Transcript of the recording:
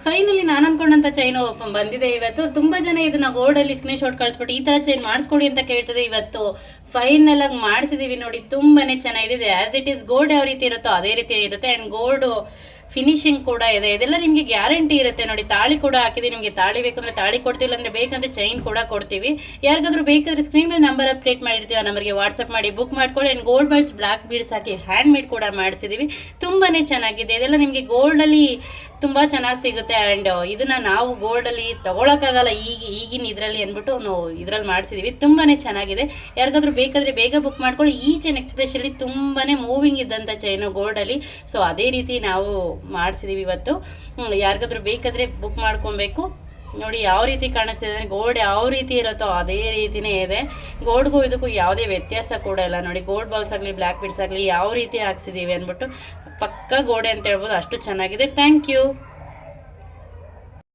Finally ನಾನು ಅನ್ಕೊಂಡಂಥ chain ಬಂದಿದೆ ಇವತ್ತು. ತುಂಬ ಜನ ಇದನ್ನ ಗೋಲ್ಡಲ್ಲಿ ಸ್ಕ್ರೀನ್ ಶಾಟ್ ಕಳಿಸ್ಬಿಟ್ಟು ಈ ಥರ ಚೈನ್ ಮಾಡಿಸ್ಕೊಡಿ ಅಂತ ಕೇಳ್ತದೆ. ಇವತ್ತು ಫೈನಲ್ ಆಗಿ ಮಾಡಿಸಿದೀವಿ ನೋಡಿ, ತುಂಬಾ ಚೆನ್ನಾಗಿದೆ. ಆ್ಯಸ್ ಇಟ್ ಈಸ್ ಗೋಲ್ಡ್ ಯಾವ ರೀತಿ ಇರುತ್ತೋ ಅದೇ ರೀತಿ ಇರುತ್ತೆ. ಆ್ಯಂಡ್ ಗೋಲ್ಡು ಫಿನಿಶಿಂಗ್ ಕೂಡ ಇದೆ. ಇದೆಲ್ಲ ನಿಮಗೆ ಗ್ಯಾರಂಟಿ ಇರುತ್ತೆ ನೋಡಿ. ತಾಳಿ ಕೂಡ ಹಾಕಿದೆ. ನಿಮಗೆ ತಾಳಿ ಬೇಕಂದ್ರೆ ತಾಳಿ ಕೊಡ್ತೀವಿ, ಅಂದರೆ ಬೇಕಂದ್ರೆ ಚೈನ್ ಕೂಡ ಕೊಡ್ತೀವಿ. ಯಾರಿಗಾದ್ರೂ ಬೇಕಾದ್ರೆ ಸ್ಕ್ರೀನ್ ಮೇಲೆ ನಂಬರ್ ಅಪ್ಡೇಟ್ ಮಾಡಿರ್ತೀವಿ, ಆ ನಂಬರ್ಗೆ ವಾಟ್ಸಪ್ ಮಾಡಿ ಬುಕ್ ಮಾಡ್ಕೊಳ್ಳಿ. And gold balls black beads hockey hand made ಕೂಡ ಮಾಡಿಸಿದ್ದೀವಿ. ತುಂಬಾ ಚೆನ್ನಾಗಿದೆ. ಇದೆಲ್ಲ ನಿಮಗೆ ಗೋಲ್ಡಲ್ಲಿ ತುಂಬ ಚೆನ್ನಾಗಿ ಸಿಗುತ್ತೆ. ಆ್ಯಂಡ್ ಇದನ್ನು ನಾವು ಗೋಲ್ಡಲ್ಲಿ ತೊಗೊಳಕ್ಕಾಗಲ್ಲ ಈಗಿನ ಇದರಲ್ಲಿ ಅಂದ್ಬಿಟ್ಟು ನಾವು ಇದರಲ್ಲಿ ಮಾಡಿಸಿದ್ದೀವಿ. ತುಂಬಾ ಚೆನ್ನಾಗಿದೆ. ಯಾರಿಗಾದ್ರೂ ಬೇಕಾದರೆ ಬೇಗ ಬುಕ್ ಮಾಡ್ಕೊಳ್ಳಿ. ಈ ಚೈನ್ ಎಕ್ಸ್ಪ್ರೆಷಲಿ ತುಂಬಾ ಮೂವಿಂಗ್ ಇದ್ದಂಥ ಚೈನು ಗೋಲ್ಡಲ್ಲಿ. ಸೊ ಅದೇ ರೀತಿ ನಾವು ಮಾಡಿಸಿದ್ದೀವಿ ಇವತ್ತು. ಯಾರಿಗಾದ್ರೂ ಬೇಕಾದರೆ ಬುಕ್ ಮಾಡ್ಕೊಬೇಕು. ನೋಡಿ ಯಾವ ರೀತಿ ಕಾಣಿಸ್ತಿದೆ ಅಂದರೆ ಗೋಲ್ಡ್ ಯಾವ ರೀತಿ ಇರುತ್ತೋ ಅದೇ ರೀತಿಯೇ ಇದೆ. ಗೋಲ್ಡ್ಗೂ ಇದಕ್ಕೂ ಯಾವುದೇ ವ್ಯತ್ಯಾಸ ಕೂಡ ಇಲ್ಲ ನೋಡಿ. ಗೋಲ್ಡ್ ಬಾಲ್ಸ್ ಆಗಲಿ ಬ್ಲ್ಯಾಕ್ ಬೀಡ್ಸ್ ಆಗಲಿ ಯಾವ ರೀತಿ ಹಾಕ್ಸಿದ್ದೀವಿ ಅಂದ್ಬಿಟ್ಟು ಪಕ್ಕ ಗೋಡೆ ಅಂತ ಹೇಳ್ಬೋದು. ಅಷ್ಟು ಚೆನ್ನಾಗಿದೆ. Thank you.